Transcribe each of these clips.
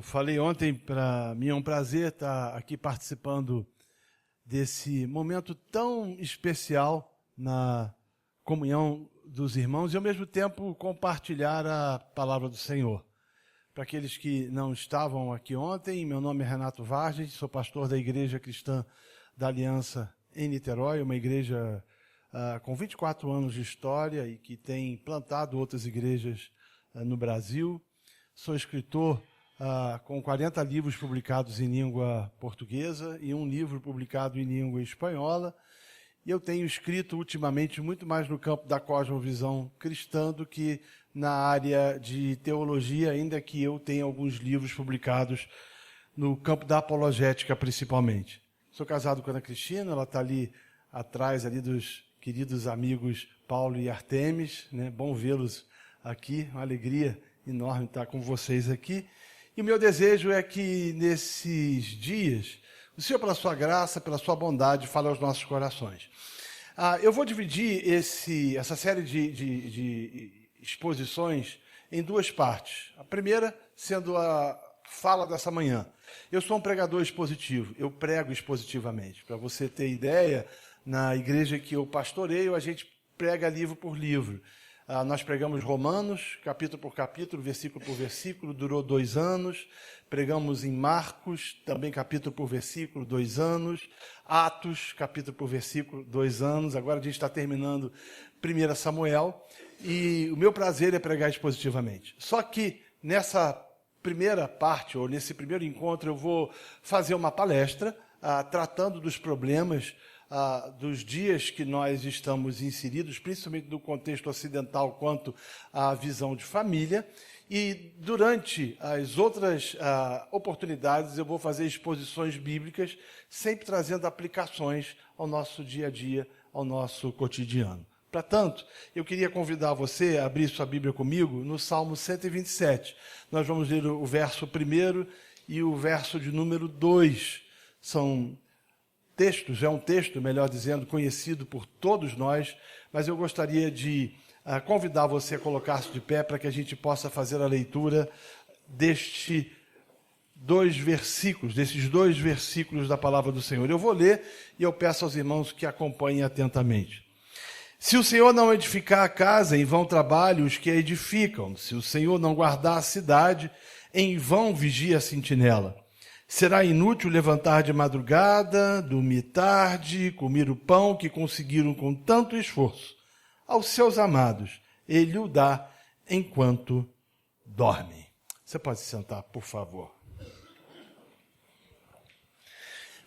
falei ontem, para mim é um prazer estar aqui participando desse momento tão especial na comunhão dos irmãos e, ao mesmo tempo, compartilhar a palavra do Senhor. Para aqueles que não estavam aqui ontem, meu nome é Renato Vargas, sou pastor da Igreja Cristã da Aliança em Niterói, uma igreja com 24 anos de história e que tem plantado outras igrejas no Brasil. Sou escritor com 40 livros publicados em língua portuguesa e um livro publicado em língua espanhola. E eu tenho escrito ultimamente muito mais no campo da cosmovisão cristã do que na área de teologia, ainda que eu tenha alguns livros publicados no campo da apologética principalmente. Sou casado com a Ana Cristina, ela está ali atrás ali dos queridos amigos Paulo e Artemis, né? Bom vê-los aqui, uma alegria enorme estar com vocês aqui. E o meu desejo é que nesses dias, o Senhor, pela sua graça, pela sua bondade, fale aos nossos corações. Eu vou dividir essa série de exposições em duas partes. A primeira sendo a fala dessa manhã. Eu sou um pregador expositivo, eu prego expositivamente. Para você ter ideia, na igreja que eu pastoreio, a gente prega livro por livro. Nós pregamos Romanos, capítulo por capítulo, versículo por versículo, durou 2 anos. Pregamos em Marcos, também capítulo por versículo, 2 anos. Atos, capítulo por versículo, 2 anos. Agora a gente está terminando 1 Samuel. E o meu prazer é pregar expositivamente. Só que nessa primeira parte, ou nesse primeiro encontro, eu vou fazer uma palestra tratando dos problemas dos dias que nós estamos inseridos, principalmente no contexto ocidental quanto à visão de família. E durante as outras oportunidades eu vou fazer exposições bíblicas, sempre trazendo aplicações ao nosso dia a dia, ao nosso cotidiano. Portanto, eu queria convidar você a abrir sua Bíblia comigo no Salmo 127. Nós vamos ler o verso 1 e o verso de número 2. São textos, é um texto, melhor dizendo, conhecido por todos nós, mas eu gostaria de convidar você a colocar-se de pé para que a gente possa fazer a leitura desses dois versículos da palavra do Senhor. Eu vou ler e eu peço aos irmãos que acompanhem atentamente. Se o Senhor não edificar a casa, em vão trabalham os que a edificam. Se o Senhor não guardar a cidade, em vão vigia a sentinela. Será inútil levantar de madrugada, dormir tarde, comer o pão que conseguiram com tanto esforço. Aos seus amados, ele o dá enquanto dorme. Você pode se sentar, por favor.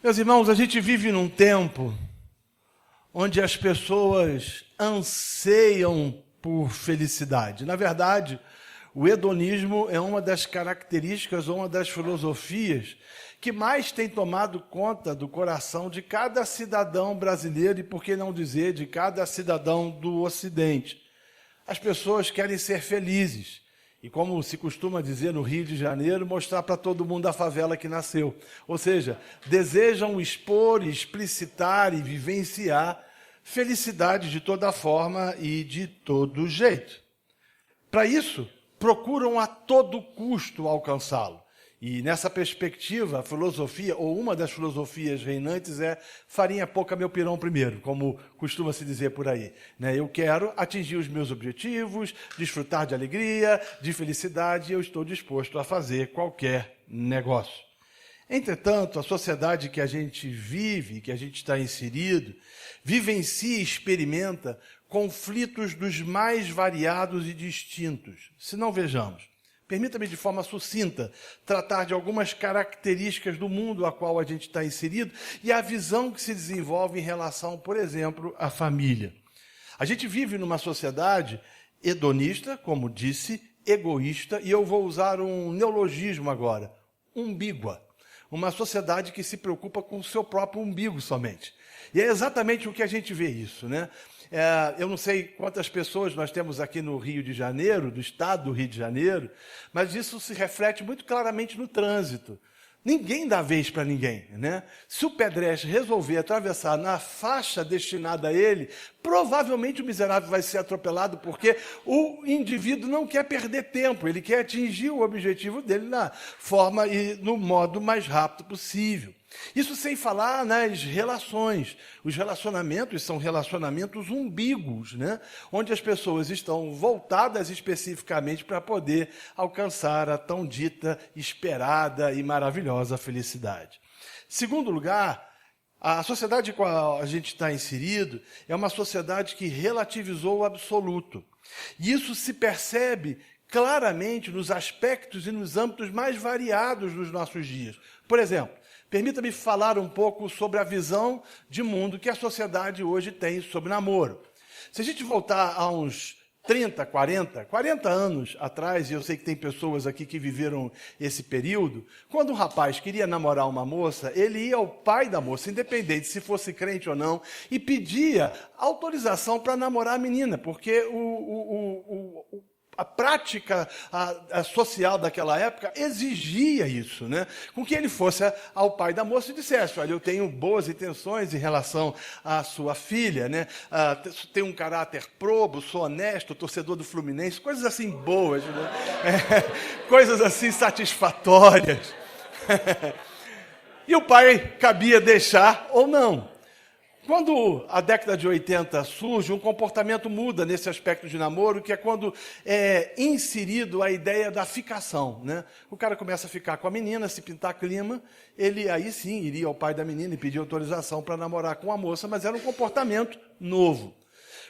Meus irmãos, a gente vive num tempo onde as pessoas anseiam por felicidade. Na verdade, o hedonismo é uma das características, uma das filosofias que mais tem tomado conta do coração de cada cidadão brasileiro e, por que não dizer, de cada cidadão do Ocidente. As pessoas querem ser felizes e, como se costuma dizer no Rio de Janeiro, mostrar para todo mundo a favela que nasceu. Ou seja, desejam expor, explicitar e vivenciar felicidade de toda forma e de todo jeito. Para isso, procuram a todo custo alcançá-lo. E nessa perspectiva, a filosofia, ou uma das filosofias reinantes é farinha pouca, meu pirão primeiro, como costuma se dizer por aí. Eu quero atingir os meus objetivos, desfrutar de alegria, de felicidade, e eu estou disposto a fazer qualquer negócio. Entretanto, a sociedade que a gente vive, que a gente está inserido, vivencia e experimenta conflitos dos mais variados e distintos. Se não vejamos, permita-me de forma sucinta tratar de algumas características do mundo a qual a gente está inserido e a visão que se desenvolve em relação, por exemplo, à família. A gente vive numa sociedade hedonista, como disse, egoísta, e eu vou usar um neologismo agora, umbígua. Uma sociedade que se preocupa com o seu próprio umbigo somente. E é exatamente o que a gente vê isso, né? Eu não sei quantas pessoas nós temos aqui no Rio de Janeiro, do estado do Rio de Janeiro, mas isso se reflete muito claramente no trânsito. Ninguém dá vez para ninguém, né? Se o pedestre resolver atravessar na faixa destinada a ele, provavelmente o miserável vai ser atropelado, porque o indivíduo não quer perder tempo, ele quer atingir o objetivo dele na forma e no modo mais rápido possível. Isso sem falar nas relações. Os relacionamentos são relacionamentos umbigos, né? Onde as pessoas estão voltadas especificamente para poder alcançar a tão dita, esperada e maravilhosa felicidade. Segundo lugar, a sociedade em qual a gente está inserido é uma sociedade que relativizou o absoluto. E isso se percebe claramente nos aspectos e nos âmbitos mais variados dos nossos dias. Por exemplo, permita-me falar um pouco sobre a visão de mundo que a sociedade hoje tem sobre namoro. Se a gente voltar a uns 30, 40 anos atrás, e eu sei que tem pessoas aqui que viveram esse período, quando um rapaz queria namorar uma moça, ele ia ao pai da moça, independente se fosse crente ou não, e pedia autorização para namorar a menina, porque a prática social daquela época exigia isso, né? Com que ele fosse ao pai da moça e dissesse: olha, eu tenho boas intenções em relação à sua filha, né? Tenho um caráter probo, sou honesto, torcedor do Fluminense, coisas assim boas, né? Coisas assim satisfatórias. E o pai cabia deixar ou não. Quando a década de 80 surge, um comportamento muda nesse aspecto de namoro, que é quando é inserido a ideia da ficação, né? O cara começa a ficar com a menina, se pintar clima, ele aí sim iria ao pai da menina e pedir autorização para namorar com a moça, mas era um comportamento novo.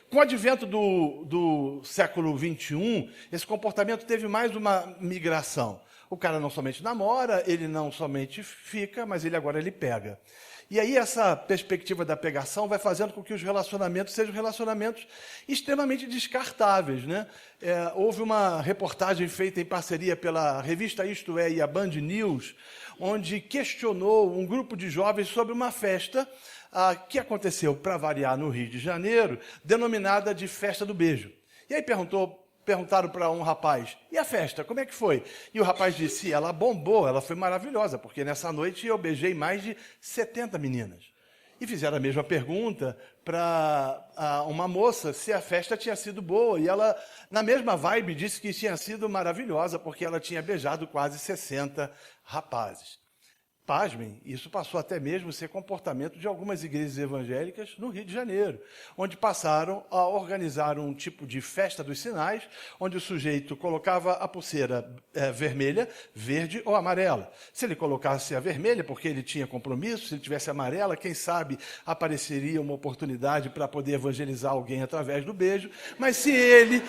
Com o advento do século XXI, esse comportamento teve mais uma migração. O cara não somente namora, ele não somente fica, mas agora ele pega. E aí essa perspectiva da pegação vai fazendo com que os relacionamentos sejam relacionamentos extremamente descartáveis, né? Houve uma reportagem feita em parceria pela revista Isto É e a Band News, onde questionou um grupo de jovens sobre uma festa que aconteceu, para variar, no Rio de Janeiro, denominada de Festa do Beijo. E aí perguntaram para um rapaz: e a festa, como é que foi? E o rapaz disse: ela bombou, ela foi maravilhosa, porque nessa noite eu beijei mais de 70 meninas. E fizeram a mesma pergunta para uma moça se a festa tinha sido boa. E ela, na mesma vibe, disse que tinha sido maravilhosa, porque ela tinha beijado quase 60 rapazes. Pasmem, isso passou até mesmo a ser comportamento de algumas igrejas evangélicas no Rio de Janeiro, onde passaram a organizar um tipo de festa dos sinais, onde o sujeito colocava a pulseira vermelha, verde ou amarela. Se ele colocasse a vermelha, porque ele tinha compromisso, se ele tivesse a amarela, quem sabe apareceria uma oportunidade para poder evangelizar alguém através do beijo, mas se ele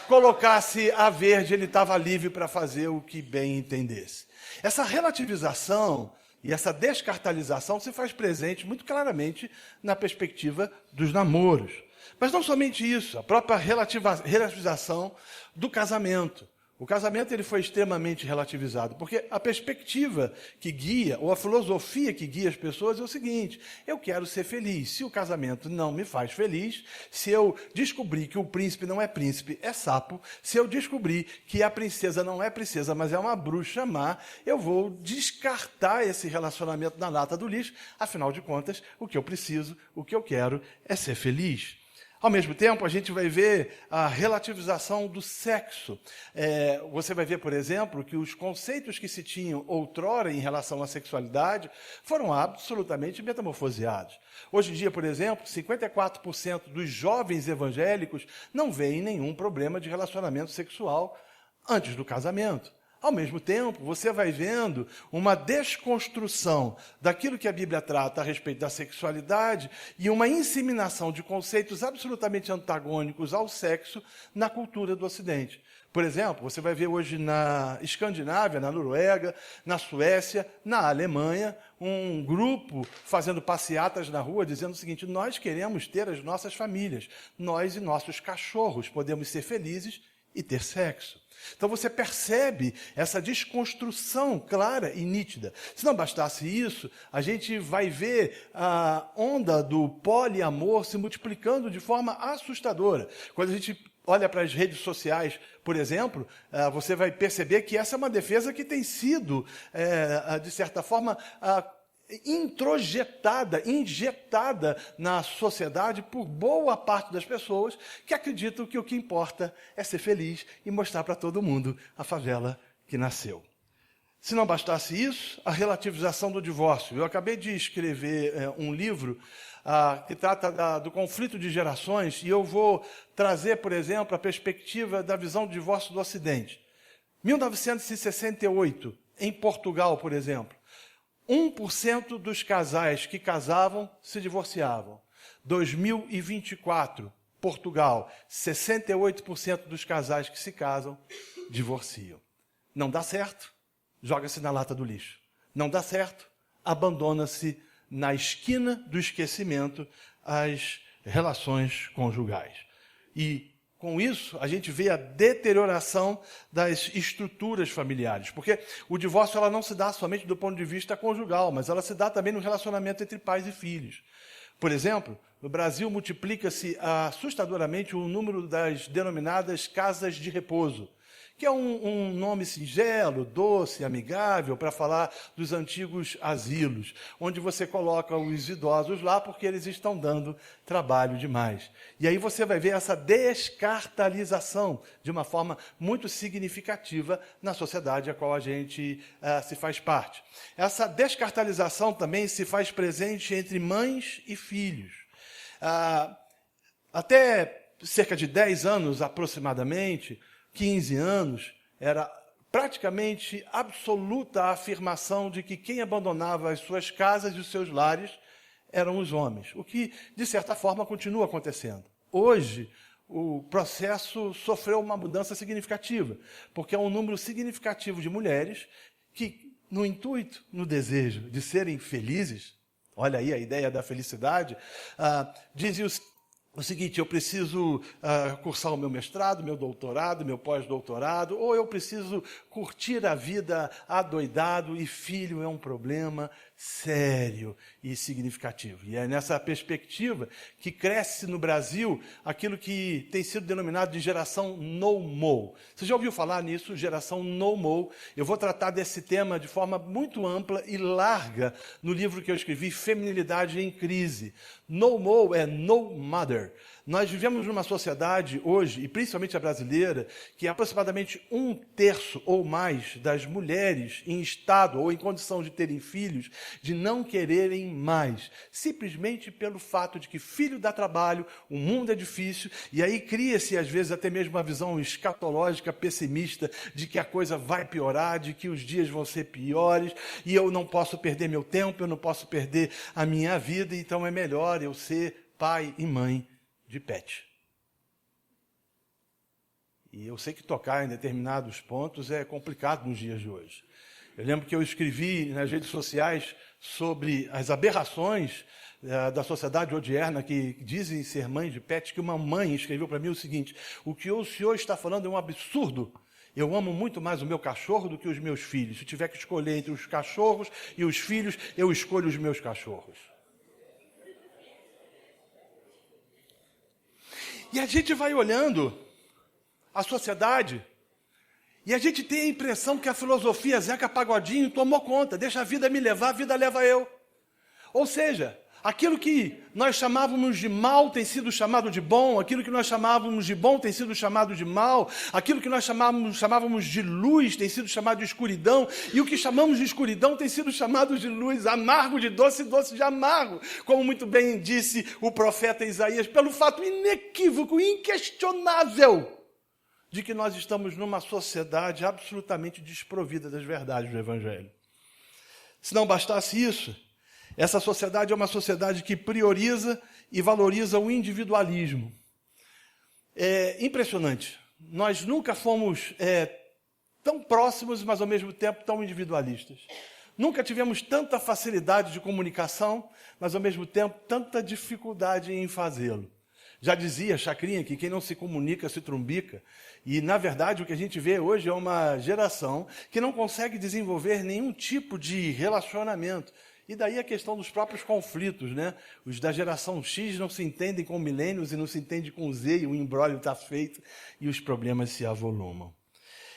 colocasse a verde, ele estava livre para fazer o que bem entendesse. Essa relativização e essa descartalização se faz presente muito claramente na perspectiva dos namoros. Mas não somente isso, a própria relativização do casamento. O casamento ele foi extremamente relativizado, porque a perspectiva que guia, ou a filosofia que guia as pessoas é o seguinte: eu quero ser feliz. Se o casamento não me faz feliz, se eu descobrir que o príncipe não é príncipe, é sapo, se eu descobrir que a princesa não é princesa, mas é uma bruxa má, eu vou descartar esse relacionamento na lata do lixo. Afinal de contas, o que eu preciso, o que eu quero é ser feliz. Ao mesmo tempo, a gente vai ver a relativização do sexo. Você vai ver, por exemplo, que os conceitos que se tinham outrora em relação à sexualidade foram absolutamente metamorfoseados. Hoje em dia, por exemplo, 54% dos jovens evangélicos não veem nenhum problema de relacionamento sexual antes do casamento. Ao mesmo tempo, você vai vendo uma desconstrução daquilo que a Bíblia trata a respeito da sexualidade e uma inseminação de conceitos absolutamente antagônicos ao sexo na cultura do Ocidente. Por exemplo, você vai ver hoje na Escandinávia, na Noruega, na Suécia, na Alemanha, um grupo fazendo passeatas na rua dizendo o seguinte: nós queremos ter as nossas famílias, nós e nossos cachorros podemos ser felizes e ter sexo. Então você percebe essa desconstrução clara e nítida. Se não bastasse isso, a gente vai ver a onda do poliamor se multiplicando de forma assustadora. Quando a gente olha para as redes sociais, por exemplo, você vai perceber que essa é uma defesa que tem sido, de certa forma, injetada na sociedade por boa parte das pessoas que acreditam que o que importa é ser feliz e mostrar para todo mundo a favela que nasceu. Se não bastasse isso, a relativização do divórcio. Eu acabei de escrever um livro que trata do conflito de gerações, e eu vou trazer, por exemplo, a perspectiva da visão do divórcio do Ocidente. 1968, em Portugal, por exemplo, 1% dos casais que casavam se divorciavam. 2024, Portugal, 68% dos casais que se casam divorciam. Não dá certo, joga-se na lata do lixo. Não dá certo, abandona-se na esquina do esquecimento as relações conjugais. E, com isso, a gente vê a deterioração das estruturas familiares. Porque o divórcio ela não se dá somente do ponto de vista conjugal, mas ela se dá também no relacionamento entre pais e filhos. Por exemplo, no Brasil multiplica-se assustadoramente o número das denominadas casas de repouso, que é um nome singelo, doce, amigável, para falar dos antigos asilos, onde você coloca os idosos lá porque eles estão dando trabalho demais. E aí você vai ver essa descartalização de uma forma muito significativa na sociedade a qual a gente se faz parte. Essa descartalização também se faz presente entre mães e filhos. Até cerca de 10 anos, aproximadamente, 15 anos, era praticamente absoluta a afirmação de que quem abandonava as suas casas e os seus lares eram os homens, o que, de certa forma, continua acontecendo. Hoje, o processo sofreu uma mudança significativa, porque há um número significativo de mulheres que, no intuito, no desejo de serem felizes, olha aí a ideia da felicidade, dizem o seguinte: eu preciso cursar o meu mestrado, meu doutorado, meu pós-doutorado, ou eu preciso curtir a vida adoidado, e filho é um problema sério e significativo. E é nessa perspectiva que cresce no Brasil aquilo que tem sido denominado de geração no-mo. Você já ouviu falar nisso, geração no-mo? Eu vou tratar desse tema de forma muito ampla e larga no livro que eu escrevi, Feminilidade em Crise. No-mo é no mother. Nós vivemos numa sociedade hoje, e principalmente a brasileira, que aproximadamente 1/3 ou mais das mulheres em estado ou em condição de terem filhos, de não quererem mais, simplesmente pelo fato de que filho dá trabalho, o mundo é difícil, e aí cria-se às vezes até mesmo uma visão escatológica, pessimista, de que a coisa vai piorar, de que os dias vão ser piores, e eu não posso perder meu tempo, eu não posso perder a minha vida, então é melhor eu ser pai e mãe de pet. E eu sei que tocar em determinados pontos é complicado nos dias de hoje. Eu lembro que eu escrevi nas redes sociais sobre as aberrações da sociedade odierna que dizem ser mães de pet, que uma mãe escreveu para mim o seguinte: o que o senhor está falando é um absurdo. Eu amo muito mais o meu cachorro do que os meus filhos. Se tiver que escolher entre os cachorros e os filhos, eu escolho os meus cachorros. E a gente vai olhando a sociedade e a gente tem a impressão que a filosofia Zeca Pagodinho tomou conta. Deixa a vida me levar, a vida leva eu. Ou seja, aquilo que nós chamávamos de mal tem sido chamado de bom, aquilo que nós chamávamos de bom tem sido chamado de mal, aquilo que nós chamávamos de luz tem sido chamado de escuridão, e o que chamamos de escuridão tem sido chamado de luz, amargo de doce, doce de amargo, como muito bem disse o profeta Isaías, pelo fato inequívoco, inquestionável, de que nós estamos numa sociedade absolutamente desprovida das verdades do Evangelho. Se não bastasse isso, essa sociedade é uma sociedade que prioriza e valoriza o individualismo. É impressionante. Nós nunca fomos tão próximos, mas ao mesmo tempo tão individualistas. Nunca tivemos tanta facilidade de comunicação, mas ao mesmo tempo tanta dificuldade em fazê-lo. Já dizia Chacrinha que quem não se comunica se trumbica. E, na verdade, o que a gente vê hoje é uma geração que não consegue desenvolver nenhum tipo de relacionamento. E daí a questão dos próprios conflitos, né? Os da geração X não se entendem com milênios e não se entendem com Z, e o imbróglio está feito e os problemas se avolumam.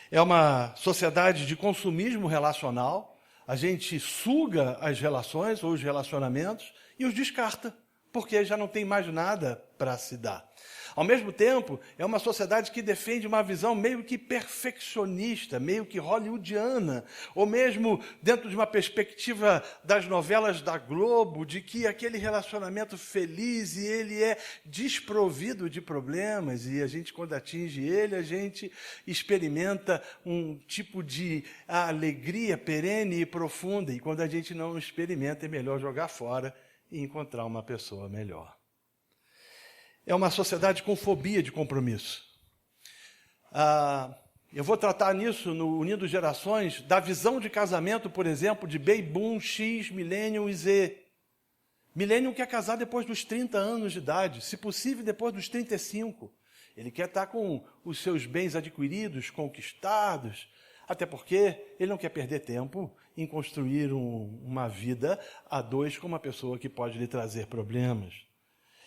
É uma sociedade de consumismo relacional. A gente suga as relações ou os relacionamentos e os descarta, porque já não tem mais nada para se dar. Ao mesmo tempo, é uma sociedade que defende uma visão meio que perfeccionista, meio que hollywoodiana, ou mesmo dentro de uma perspectiva das novelas da Globo, de que aquele relacionamento feliz e ele é desprovido de problemas, e a gente, quando atinge ele, a gente experimenta um tipo de alegria perene e profunda, e quando a gente não experimenta, é melhor jogar fora e encontrar uma pessoa melhor. É uma sociedade com fobia de compromisso. Eu vou tratar nisso no Unindo Gerações, da visão de casamento, por exemplo, de Baby Boom, X, Millennium e Z. Millennium quer casar depois dos 30 anos de idade, se possível depois dos 35. Ele quer estar com os seus bens adquiridos, conquistados, até porque ele não quer perder tempo em construir uma vida a dois com uma pessoa que pode lhe trazer problemas.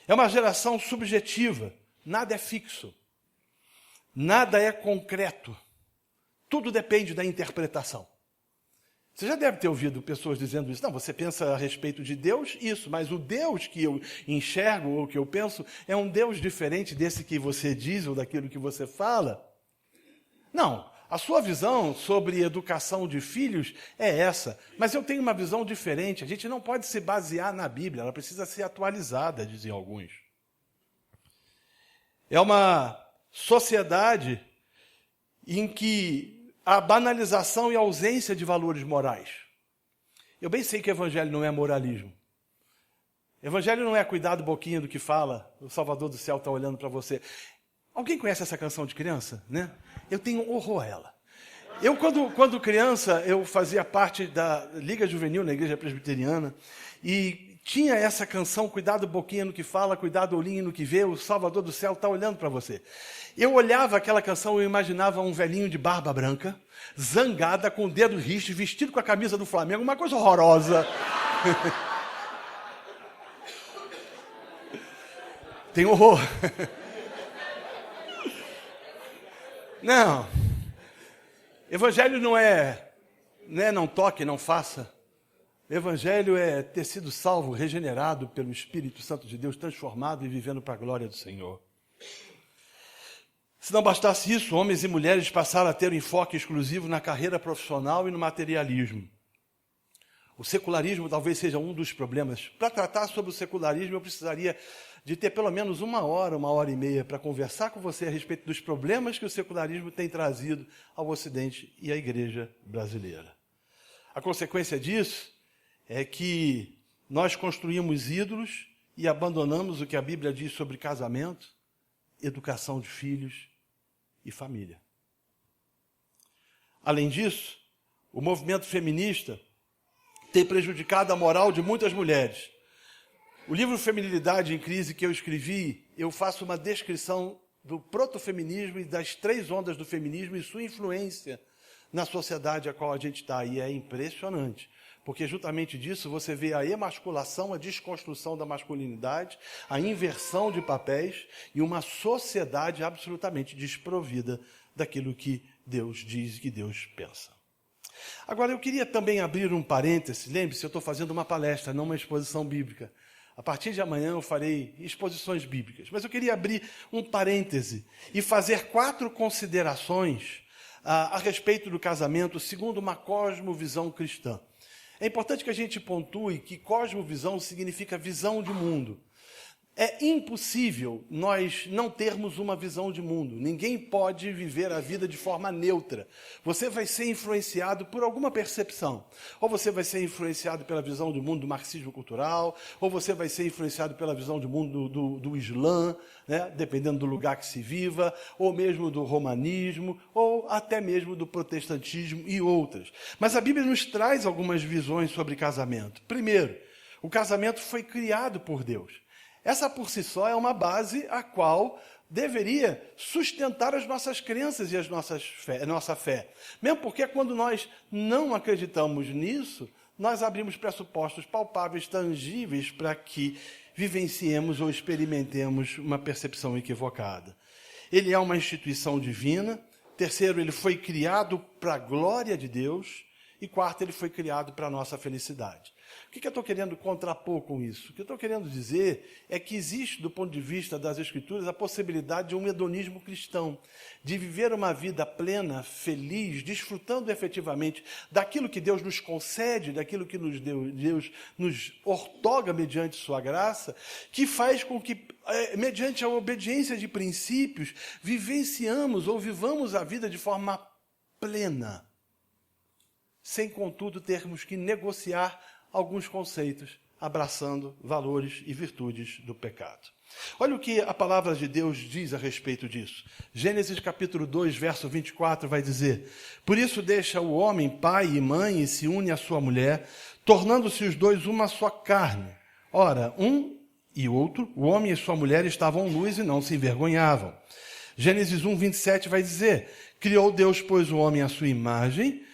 É uma geração subjetiva, nada é fixo, nada é concreto, tudo depende da interpretação. Você já deve ter ouvido pessoas dizendo isso. Não, você pensa a respeito de Deus, isso, mas o Deus que eu enxergo ou que eu penso é um Deus diferente desse que você diz ou daquilo que você fala. Não, a sua visão sobre educação de filhos é essa, mas eu tenho uma visão diferente. A gente não pode se basear na Bíblia, ela precisa ser atualizada, diziam alguns. É uma sociedade em que há banalização e ausência de valores morais. Eu bem sei que o evangelho não é moralismo. Evangelho não é cuidar do boquinha do que fala, o Salvador do céu está olhando para você. Alguém conhece essa canção de criança, né? Eu tenho horror a ela. Eu, quando criança, eu fazia parte da Liga Juvenil na Igreja Presbiteriana e tinha essa canção, cuidado boquinha no que fala, cuidado olhinho no que vê, o Salvador do céu está olhando para você. Eu olhava aquela canção e eu imaginava um velhinho de barba branca, zangada, com o dedo risto, vestido com a camisa do Flamengo, uma coisa horrorosa. Tem horror. Não, evangelho não é não toque, não faça. Evangelho é ter sido salvo, regenerado pelo Espírito Santo de Deus, transformado e vivendo para a glória do Senhor. Se não bastasse isso, homens e mulheres passaram a ter um enfoque exclusivo na carreira profissional e no materialismo. O secularismo talvez seja um dos problemas. Para tratar sobre o secularismo, eu precisaria de ter pelo menos uma hora e meia para conversar com você a respeito dos problemas que o secularismo tem trazido ao Ocidente e à igreja brasileira. A consequência disso é que nós construímos ídolos e abandonamos o que a Bíblia diz sobre casamento, educação de filhos e família. Além disso, o movimento feminista tem prejudicado a moral de muitas mulheres. O livro Feminilidade em Crise que eu escrevi, eu faço uma descrição do protofeminismo e das 3 ondas do feminismo e sua influência na sociedade a qual a gente está. E é impressionante, porque justamente disso você vê a emasculação, a desconstrução da masculinidade, a inversão de papéis e uma sociedade absolutamente desprovida daquilo que Deus diz e que Deus pensa. Agora, eu queria também abrir um parêntese. Lembre-se, eu estou fazendo uma palestra, não uma exposição bíblica. A partir de amanhã eu farei exposições bíblicas. Mas eu queria abrir um parêntese e fazer 4 considerações a respeito do casamento segundo uma cosmovisão cristã. É importante que a gente pontue que cosmovisão significa visão de mundo. É impossível nós não termos uma visão de mundo. Ninguém pode viver a vida de forma neutra. Você vai ser influenciado por alguma percepção. Ou você vai ser influenciado pela visão de mundo do marxismo cultural, ou você vai ser influenciado pela visão de mundo do Islã, né? Dependendo do lugar que se viva, ou mesmo do romanismo, ou até mesmo do protestantismo e outras. Mas a Bíblia nos traz algumas visões sobre casamento. Primeiro, o casamento foi criado por Deus. Essa por si só é uma base a qual deveria sustentar as nossas crenças e a nossa fé. Mesmo porque quando nós não acreditamos nisso, nós abrimos pressupostos palpáveis, tangíveis, para que vivenciemos ou experimentemos uma percepção equivocada. Ele é uma instituição divina. Terceiro, ele foi criado para a glória de Deus. E quarto, ele foi criado para a nossa felicidade. O que eu estou querendo contrapor com isso? O que eu estou querendo dizer é que existe, do ponto de vista das Escrituras, a possibilidade de um hedonismo cristão, de viver uma vida plena, feliz, desfrutando efetivamente daquilo que Deus nos concede, daquilo que Deus nos outorga mediante sua graça, que faz com que, mediante a obediência de princípios, vivenciamos ou vivamos a vida de forma plena, sem, contudo, termos que negociar alguns conceitos, abraçando valores e virtudes do pecado. Olha o que a palavra de Deus diz a respeito disso. Gênesis capítulo 2, verso 24 vai dizer: por isso deixa o homem pai e mãe e se une à sua mulher, tornando-se os dois uma só carne. Ora, um e outro, o homem e sua mulher estavam nus e não se envergonhavam. Gênesis 1, 27 vai dizer: criou Deus, pois, o homem à sua imagem,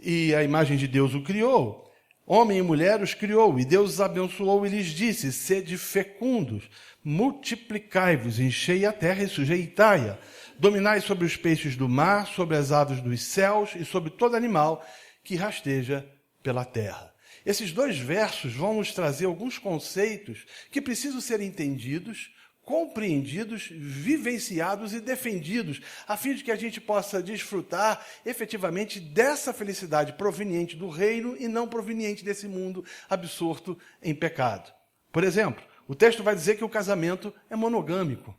e a imagem de Deus o criou. Homem e mulher os criou, e Deus os abençoou e lhes disse: sede fecundos, multiplicai-vos, enchei a terra e sujeitai-a. Dominai sobre os peixes do mar, sobre as aves dos céus e sobre todo animal que rasteja pela terra. Esses dois versos vão nos trazer alguns conceitos que precisam ser entendidos, compreendidos, vivenciados e defendidos, a fim de que a gente possa desfrutar efetivamente dessa felicidade proveniente do reino e não proveniente desse mundo absorto em pecado. Por exemplo, o texto vai dizer que o casamento é monogâmico.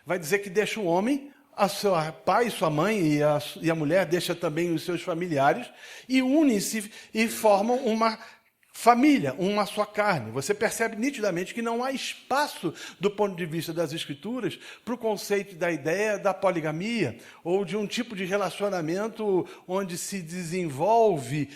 Vai dizer que deixa o homem, a seu pai e sua mãe, e a mulher deixa também os seus familiares, e unem-se e formam uma família, uma só carne. Você percebe nitidamente que não há espaço, do ponto de vista das Escrituras, para o conceito da ideia da poligamia, ou de um tipo de relacionamento onde se desenvolve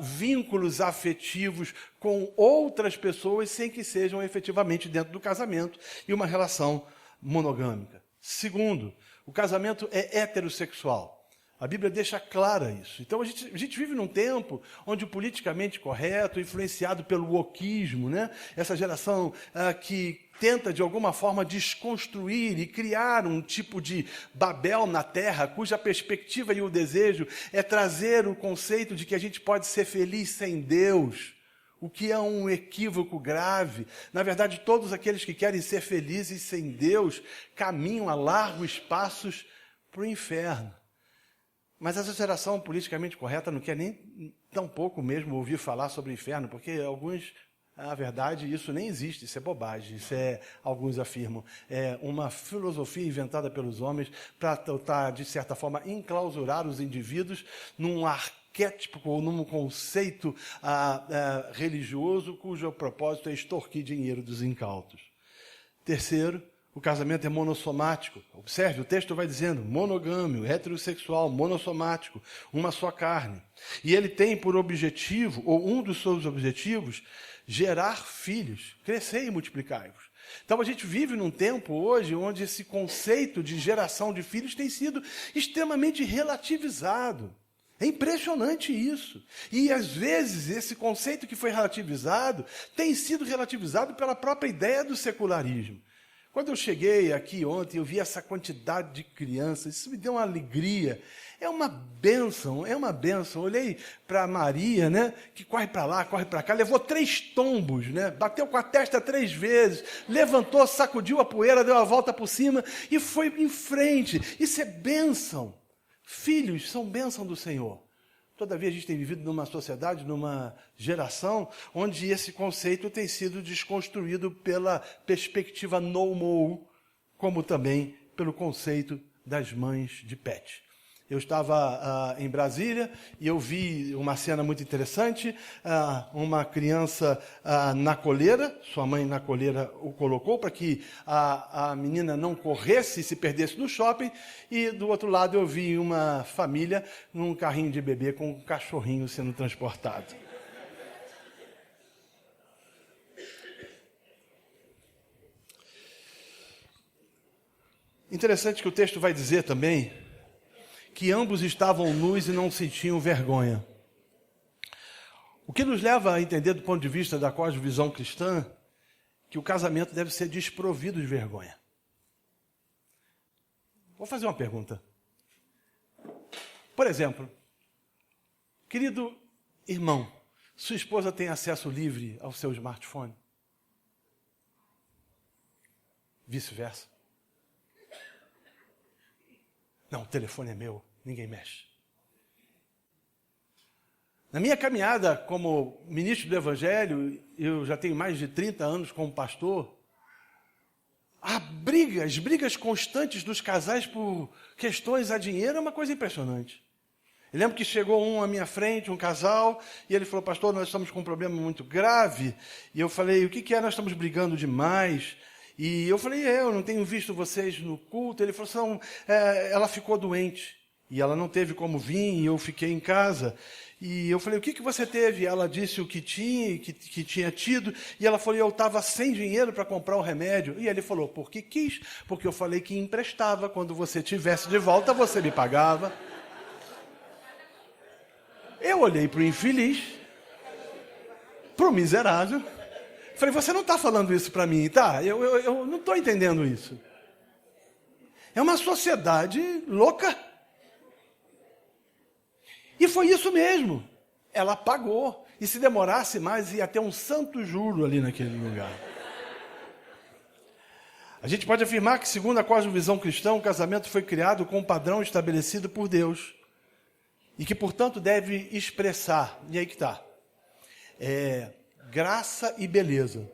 vínculos afetivos com outras pessoas sem que sejam efetivamente dentro do casamento e uma relação monogâmica. Segundo, o casamento é heterossexual. A Bíblia deixa clara isso. Então, a gente vive num tempo onde o politicamente correto, influenciado pelo wokismo, né? Essa geração que tenta, de alguma forma, desconstruir e criar um tipo de Babel na Terra, cuja perspectiva e o desejo é trazer o conceito de que a gente pode ser feliz sem Deus, o que é um equívoco grave. Na verdade, todos aqueles que querem ser felizes sem Deus caminham a largos passos para o inferno. Mas essa geração politicamente correta não quer nem tampouco mesmo ouvir falar sobre o inferno, porque alguns, na verdade, isso nem existe, isso é bobagem, alguns afirmam, é uma filosofia inventada pelos homens para tentar, de certa forma, enclausurar os indivíduos num arquétipo ou num conceito religioso cujo propósito é extorquir dinheiro dos incautos. Terceiro, o casamento é monossomático. Observe, o texto vai dizendo monogâmio, heterossexual, monossomático, uma só carne. E ele tem por objetivo, ou um dos seus objetivos, gerar filhos, crescer e multiplicar-vos. Então a gente vive num tempo hoje onde esse conceito de geração de filhos tem sido extremamente relativizado. É impressionante isso. E, às vezes, esse conceito que foi relativizado tem sido relativizado pela própria ideia do secularismo. Quando eu cheguei aqui ontem, eu vi essa quantidade de crianças, isso me deu uma alegria. É uma bênção, é uma bênção. Olhei para Maria, né, que corre para lá, corre para cá, levou 3 tombos, né, bateu com a testa 3 vezes, levantou, sacudiu a poeira, deu a volta por cima e foi em frente. Isso é bênção. Filhos são bênção do Senhor. Todavia, a gente tem vivido numa sociedade, numa geração, onde esse conceito tem sido desconstruído pela perspectiva no-mo, como também pelo conceito das mães de pet. Eu estava em Brasília e eu vi uma cena muito interessante, uma criança na coleira, sua mãe na coleira o colocou para que a menina não corresse e se perdesse no shopping, e do outro lado eu vi uma família num carrinho de bebê com um cachorrinho sendo transportado. Interessante que o texto vai dizer também que ambos estavam nus e não sentiam vergonha. O que nos leva a entender, do ponto de vista da cosmovisão cristã, que o casamento deve ser desprovido de vergonha. Vou fazer uma pergunta. Por exemplo, querido irmão, sua esposa tem acesso livre ao seu smartphone? Vice-versa? Não, o telefone é meu, ninguém mexe. Na minha caminhada como ministro do Evangelho, eu já tenho mais de 30 anos como pastor, há brigas constantes dos casais por questões a dinheiro, é uma coisa impressionante. Eu lembro que chegou um à minha frente, um casal, e ele falou: pastor, nós estamos com um problema muito grave. E eu falei: o que é? Nós estamos brigando demais. E eu falei: eu não tenho visto vocês no culto. Ele falou: ela ficou doente. E ela não teve como vir, e eu fiquei em casa. E eu falei: o que você teve? Ela disse o que tinha tido. E ela falou: eu estava sem dinheiro para comprar o remédio. E ele falou: porque quis? Porque eu falei que emprestava. Quando você tivesse de volta, você me pagava. Eu olhei para o infeliz, para o miserável. Falei: você não está falando isso para mim, tá? Eu não estou entendendo isso. É uma sociedade louca. E foi isso mesmo. Ela pagou. E se demorasse mais, ia ter um santo juro ali naquele lugar. A gente pode afirmar que, segundo a cosmovisão cristã, o casamento foi criado com um padrão estabelecido por Deus. E que, portanto, deve expressar, e aí que está, graça e beleza.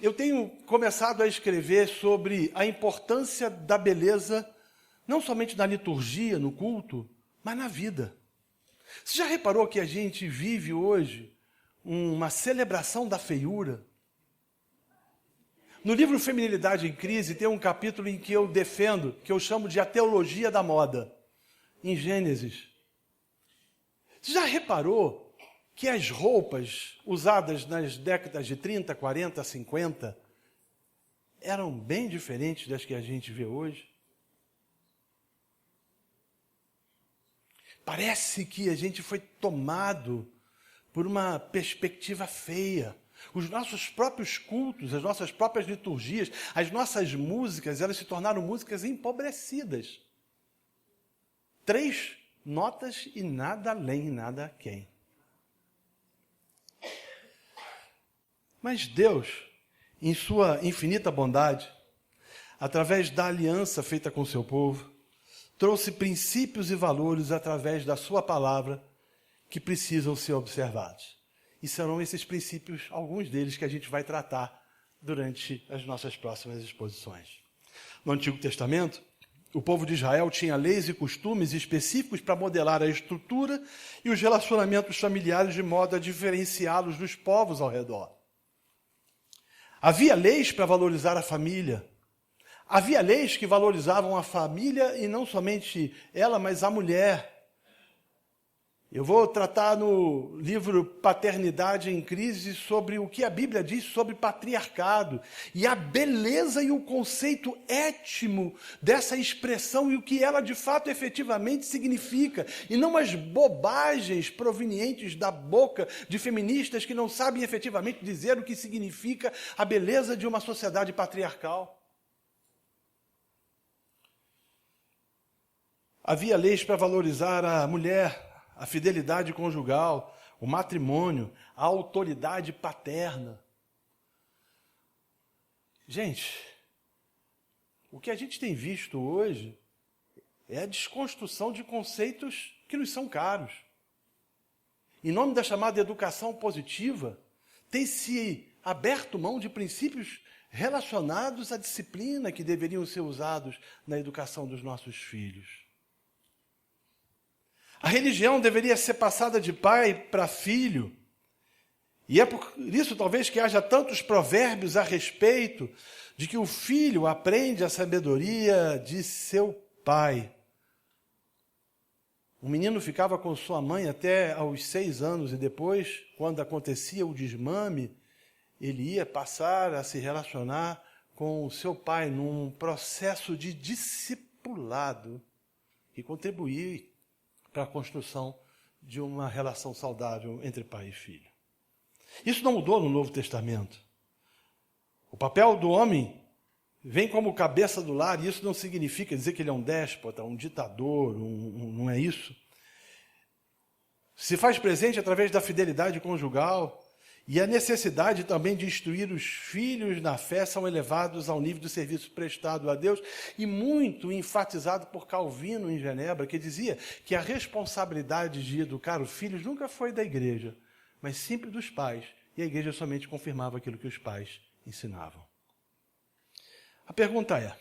Eu tenho começado a escrever sobre a importância da beleza, não somente na liturgia, no culto, mas na vida. Você já reparou que a gente vive hoje uma celebração da feiura? No livro Feminilidade em Crise, tem um capítulo em que eu defendo, que eu chamo de a teologia da moda, em Gênesis. Você já reparou que as roupas usadas nas décadas de 30, 40, 50 eram bem diferentes das que a gente vê hoje? Parece que a gente foi tomado por uma perspectiva feia. Os nossos próprios cultos, as nossas próprias liturgias, as nossas músicas, elas se tornaram músicas empobrecidas. 3 notas e nada além, nada aquém. Mas Deus, em sua infinita bondade, através da aliança feita com o seu povo, trouxe princípios e valores através da sua palavra que precisam ser observados. E serão esses princípios, alguns deles, que a gente vai tratar durante as nossas próximas exposições. No Antigo Testamento, o povo de Israel tinha leis e costumes específicos para modelar a estrutura e os relacionamentos familiares de modo a diferenciá-los dos povos ao redor. Havia leis para valorizar a família. Havia leis que valorizavam a família e não somente ela, mas a mulher. Eu vou tratar no livro Paternidade em Crise sobre o que a Bíblia diz sobre patriarcado e a beleza e o conceito étimo dessa expressão e o que ela de fato efetivamente significa, e não as bobagens provenientes da boca de feministas que não sabem efetivamente dizer o que significa a beleza de uma sociedade patriarcal. Havia leis para valorizar a mulher, a fidelidade conjugal, o matrimônio, a autoridade paterna. Gente, o que a gente tem visto hoje é a desconstrução de conceitos que nos são caros. Em nome da chamada educação positiva, tem-se aberto mão de princípios relacionados à disciplina que deveriam ser usados na educação dos nossos filhos. A religião deveria ser passada de pai para filho. E é por isso, talvez, que haja tantos provérbios a respeito de que o filho aprende a sabedoria de seu pai. O menino ficava com sua mãe até aos 6 anos e depois, quando acontecia o desmame, ele ia passar a se relacionar com o seu pai num processo de discipulado que contribuía para a construção de uma relação saudável entre pai e filho. Isso não mudou no Novo Testamento. O papel do homem vem como cabeça do lar, e isso não significa dizer que ele é um déspota, um ditador, não é isso. Se faz presente através da fidelidade conjugal, e a necessidade também de instruir os filhos na fé são elevados ao nível do serviço prestado a Deus, e muito enfatizado por Calvino em Genebra, que dizia que a responsabilidade de educar os filhos nunca foi da igreja, mas sempre dos pais, e a igreja somente confirmava aquilo que os pais ensinavam. A pergunta é,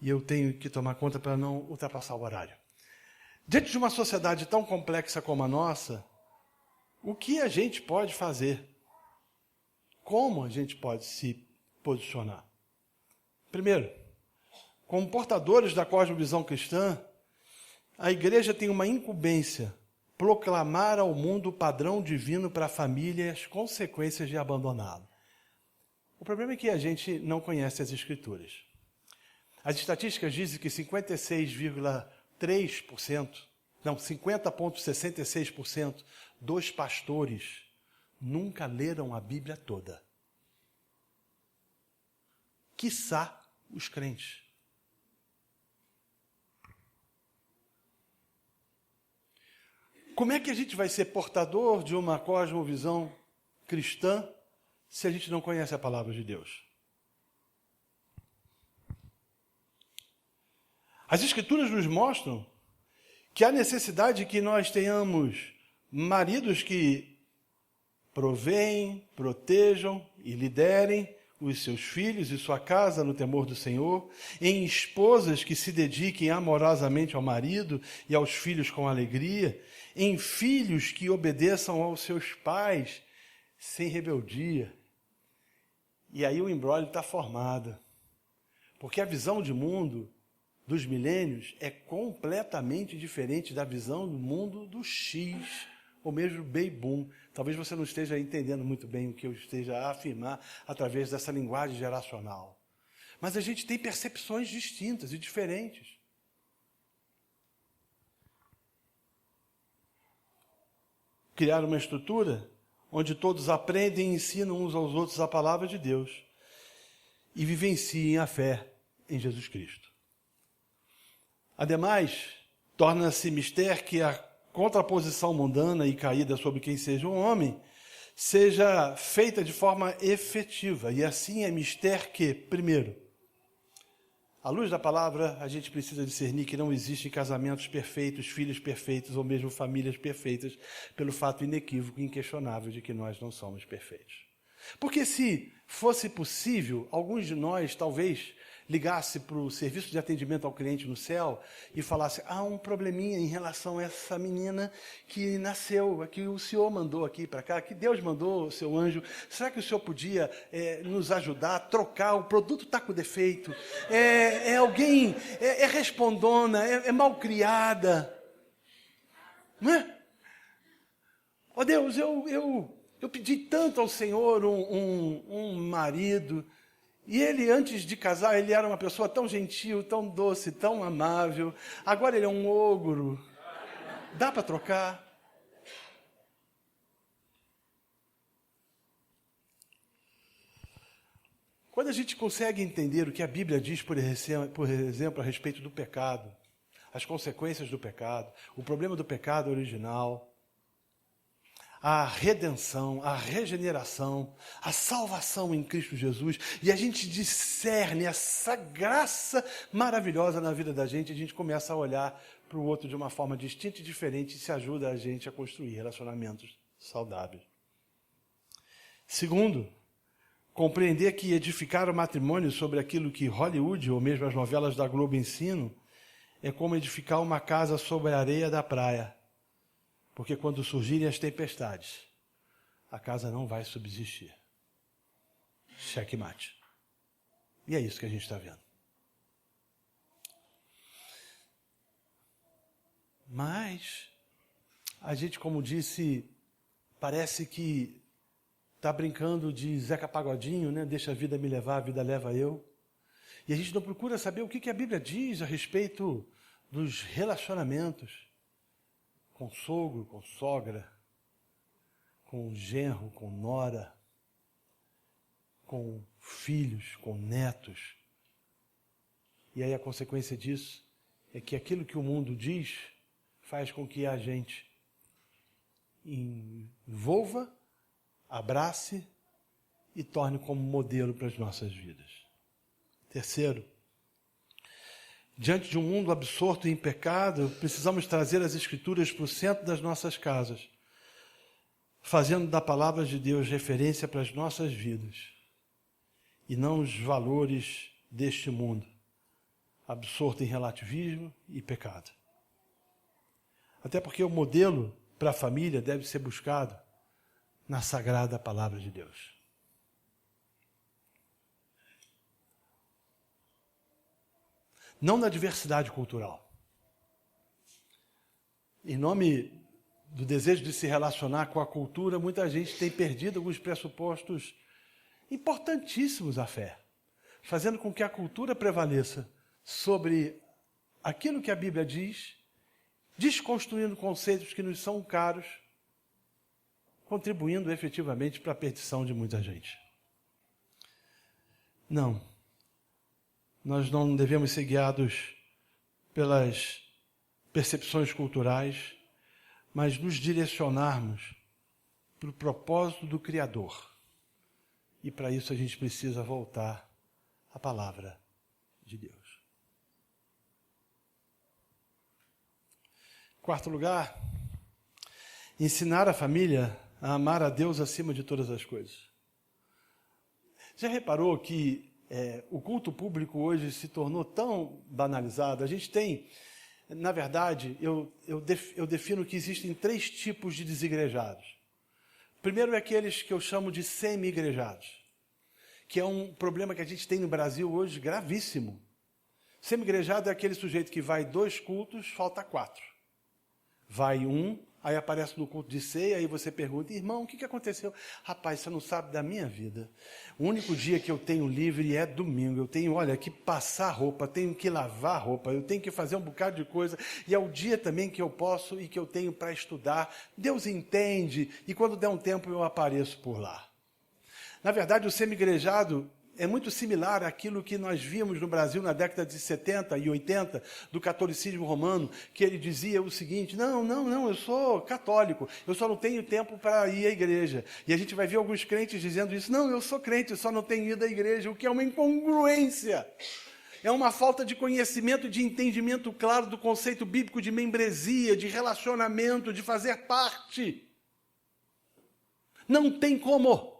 e eu tenho que tomar conta para não ultrapassar o horário, diante de uma sociedade tão complexa como a nossa, o que a gente pode fazer? Como a gente pode se posicionar? Primeiro, como portadores da cosmovisão cristã, a igreja tem uma incumbência: proclamar ao mundo o padrão divino para a família e as consequências de abandoná-lo. O problema é que a gente não conhece as Escrituras. As estatísticas dizem que 50,66% dos pastores nunca leram a Bíblia toda. Quiçá os crentes. Como é que a gente vai ser portador de uma cosmovisão cristã se a gente não conhece a palavra de Deus? As Escrituras nos mostram que há necessidade que nós tenhamos maridos que proveem, protejam e liderem os seus filhos e sua casa no temor do Senhor, em esposas que se dediquem amorosamente ao marido e aos filhos com alegria, em filhos que obedeçam aos seus pais sem rebeldia. E aí o imbróglio está formado, porque a visão de mundo dos milênios é completamente diferente da visão do mundo do X, ou mesmo Baby Boom. Talvez você não esteja entendendo muito bem o que eu esteja a afirmar através dessa linguagem geracional. Mas a gente tem percepções distintas e diferentes. Criar uma estrutura onde todos aprendem e ensinam uns aos outros a palavra de Deus e vivenciem a fé em Jesus Cristo. Ademais, torna-se mister que a contraposição mundana e caída sobre quem seja um homem seja feita de forma efetiva. E assim é mister que, primeiro, à luz da palavra, a gente precisa discernir que não existem casamentos perfeitos, filhos perfeitos ou mesmo famílias perfeitas, pelo fato inequívoco e inquestionável de que nós não somos perfeitos. Porque se fosse possível, alguns de nós talvez ligasse para o serviço de atendimento ao cliente no céu e falasse: há um probleminha em relação a essa menina que nasceu, que o senhor mandou aqui para cá, que Deus mandou o seu anjo. Será que o senhor podia nos ajudar a trocar? O produto está com defeito, alguém, é respondona, é mal criada. Não é? Ó Deus, eu pedi tanto ao Senhor um marido. E ele, antes de casar, ele era uma pessoa tão gentil, tão doce, tão amável. Agora ele é um ogro. Dá para trocar? Quando a gente consegue entender o que a Bíblia diz, por exemplo, a respeito do pecado, as consequências do pecado, o problema do pecado original, a redenção, a regeneração, a salvação em Cristo Jesus, e a gente discerne essa graça maravilhosa na vida da gente, a gente começa a olhar para o outro de uma forma distinta e diferente, e se ajuda a gente a construir relacionamentos saudáveis. Segundo, compreender que edificar o matrimônio sobre aquilo que Hollywood, ou mesmo as novelas da Globo ensinam, é como edificar uma casa sobre a areia da praia. Porque quando surgirem as tempestades, a casa não vai subsistir. Checkmate. E é isso que a gente está vendo. Mas, a gente, como disse, parece que está brincando de Zeca Pagodinho, né? Deixa a vida me levar, a vida leva eu. E a gente não procura saber o que a Bíblia diz a respeito dos relacionamentos. com sogro, com sogra, com genro, com nora, com filhos, com netos. E aí a consequência disso é que aquilo que o mundo diz faz com que a gente envolva, abrace e torne como modelo para as nossas vidas. Terceiro, diante de um mundo absorto em pecado, precisamos trazer as Escrituras para o centro das nossas casas, fazendo da palavra de Deus referência para as nossas vidas e não os valores deste mundo, absorto em relativismo e pecado. Até porque o modelo para a família deve ser buscado na sagrada palavra de Deus. Não na diversidade cultural. Em nome do desejo de se relacionar com a cultura, muita gente tem perdido alguns pressupostos importantíssimos à fé, fazendo com que a cultura prevaleça sobre aquilo que a Bíblia diz, desconstruindo conceitos que nos são caros, contribuindo efetivamente para a perdição de muita gente. Não. Nós não devemos ser guiados pelas percepções culturais, mas nos direcionarmos para o propósito do Criador. E para isso a gente precisa voltar à palavra de Deus. Quarto lugar, ensinar a família a amar a Deus acima de todas as coisas. Já reparou que o culto público hoje se tornou tão banalizado? A gente tem, na verdade, eu defino que existem 3 tipos de desigrejados. Primeiro é aqueles que eu chamo de semi-igrejados, que é um problema que a gente tem no Brasil hoje gravíssimo. Semi-igrejado é aquele sujeito que vai 2 cultos, falta 4. Vai um, aí aparece no culto de ceia, aí você pergunta, irmão, o que aconteceu? Rapaz, você não sabe da minha vida. O único dia que eu tenho livre é domingo. Eu tenho, que passar roupa, tenho que lavar roupa, eu tenho que fazer um bocado de coisa. E é o dia também que eu posso e que eu tenho para estudar. Deus entende, e quando der um tempo eu apareço por lá. Na verdade, o semi-igrejado é muito similar àquilo que nós vimos no Brasil na década de 70 e 80, do catolicismo romano, que ele dizia o seguinte, não, eu sou católico, eu só não tenho tempo para ir à igreja. E a gente vai ver alguns crentes dizendo isso, não, eu sou crente, eu só não tenho ido à igreja, o que é uma incongruência. É uma falta de conhecimento, de entendimento claro do conceito bíblico de membresia, de relacionamento, de fazer parte. Não tem como.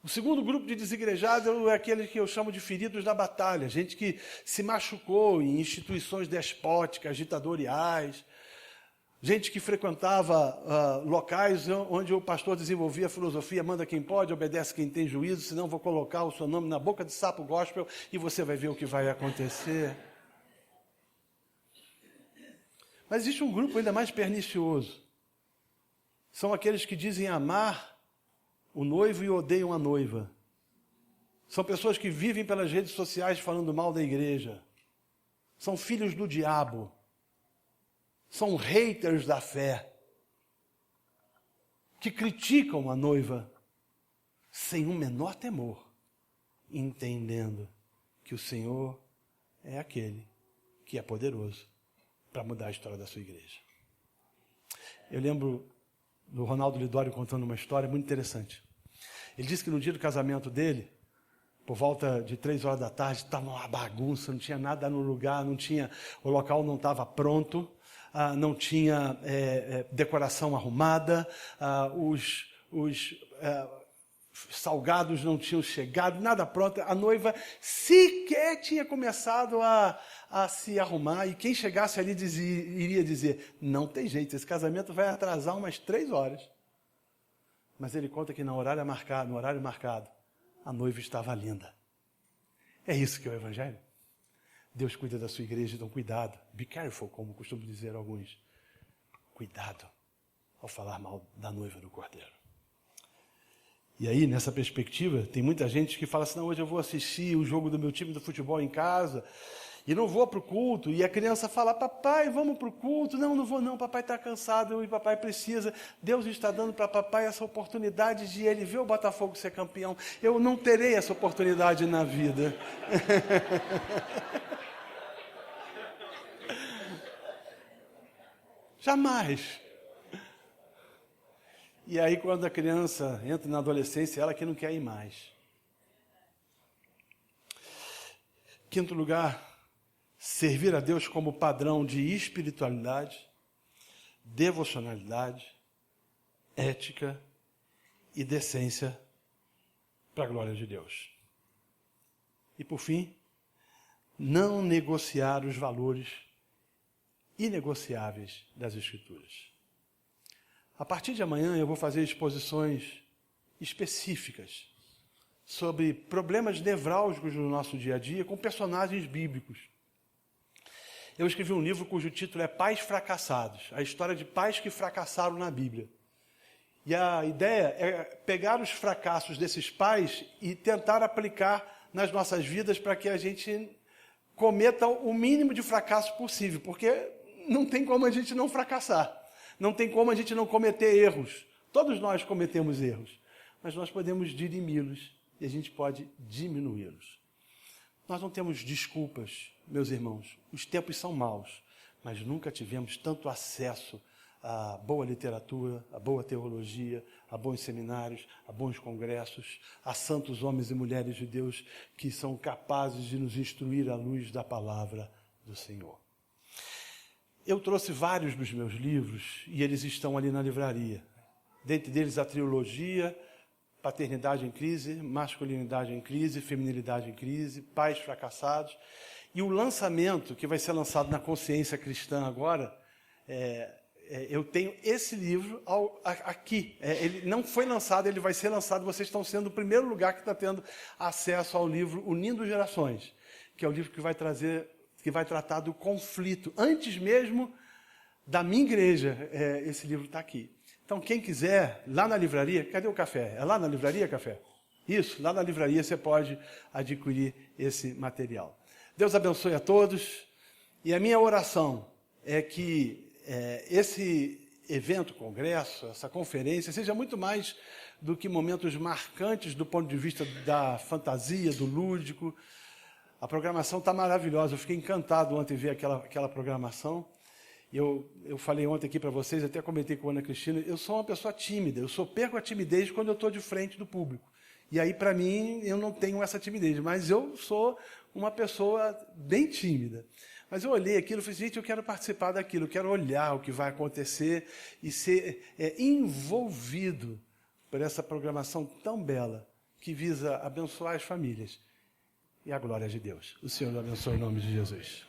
O segundo grupo de desigrejados é aquele que eu chamo de feridos da batalha, gente que se machucou em instituições despóticas, ditatoriais, gente que frequentava locais onde o pastor desenvolvia a filosofia, manda quem pode, obedece quem tem juízo, senão vou colocar o seu nome na boca de sapo gospel e você vai ver o que vai acontecer. Mas existe um grupo ainda mais pernicioso. São aqueles que dizem amar o noivo e odeiam a noiva. São pessoas que vivem pelas redes sociais falando mal da igreja. São filhos do diabo. São haters da fé. Que criticam a noiva sem o menor temor, entendendo que o Senhor é aquele que é poderoso para mudar a história da sua igreja. Eu lembro do Ronaldo Lidório contando uma história muito interessante. Ele disse que no dia do casamento dele, por volta de 3 horas da tarde, estava uma bagunça, não tinha nada no lugar, o local não estava pronto, não tinha decoração arrumada, os salgados não tinham chegado, nada pronto. A noiva sequer tinha começado a se arrumar, e quem chegasse ali iria dizer, não tem jeito, esse casamento vai atrasar umas 3 horas. Mas ele conta que no horário marcado, a noiva estava linda. É isso que é o Evangelho. Deus cuida da sua igreja, então cuidado. Be careful, como costumo dizer alguns. Cuidado ao falar mal da noiva do Cordeiro. E aí, nessa perspectiva, tem muita gente que fala assim, não, hoje eu vou assistir o jogo do meu time do futebol em casa, E não vou para o culto, e a criança fala, papai, vamos para o culto. Não, não vou não, papai está cansado e papai precisa. Deus está dando para papai essa oportunidade de ele ver o Botafogo ser campeão. Eu não terei essa oportunidade na vida. Jamais. E aí quando a criança entra na adolescência, ela que não quer ir mais. Quinto lugar, servir a Deus como padrão de espiritualidade, devocionalidade, ética e decência para a glória de Deus. E por fim, não negociar os valores inegociáveis das Escrituras. A partir de amanhã eu vou fazer exposições específicas sobre problemas nevrálgicos no nosso dia a dia com personagens bíblicos. Eu escrevi um livro cujo título é Pais Fracassados, a história de pais que fracassaram na Bíblia. E a ideia é pegar os fracassos desses pais e tentar aplicar nas nossas vidas para que a gente cometa o mínimo de fracasso possível, porque não tem como a gente não fracassar, não tem como a gente não cometer erros. Todos nós cometemos erros, mas nós podemos dirimi-los e a gente pode diminuí-los. Nós não temos desculpas, meus irmãos. Os tempos são maus, mas nunca tivemos tanto acesso a boa literatura, a boa teologia, a bons seminários, a bons congressos, a santos homens e mulheres de Deus que são capazes de nos instruir à luz da palavra do Senhor. Eu trouxe vários dos meus livros e eles estão ali na livraria. Dentre deles a trilogia Paternidade em Crise, Masculinidade em Crise, Feminilidade em Crise, Pais Fracassados. E o lançamento, que vai ser lançado na Consciência Cristã agora, eu tenho esse livro aqui. Ele não foi lançado, ele vai ser lançado. Vocês estão sendo o primeiro lugar que está tendo acesso ao livro Unindo Gerações, que é o livro que vai tratar do conflito. Antes mesmo da minha igreja, esse livro está aqui. Então, quem quiser, lá na livraria, cadê o café? É lá na livraria, café? Isso, lá na livraria você pode adquirir esse material. Deus abençoe a todos. E a minha oração é que esse evento, congresso, essa conferência, seja muito mais do que momentos marcantes do ponto de vista da fantasia, do lúdico. A programação está maravilhosa. Eu fiquei encantado ontem ver aquela programação. Eu falei ontem aqui para vocês, até comentei com a Ana Cristina, eu sou uma pessoa tímida, eu perco a timidez quando eu estou de frente do público. E aí, para mim, eu não tenho essa timidez, mas eu sou uma pessoa bem tímida. Mas eu olhei aquilo e falei, gente, eu quero participar daquilo, eu quero olhar o que vai acontecer e ser envolvido por essa programação tão bela que visa abençoar as famílias e a glória de Deus. O Senhor abençoe em nome de Jesus.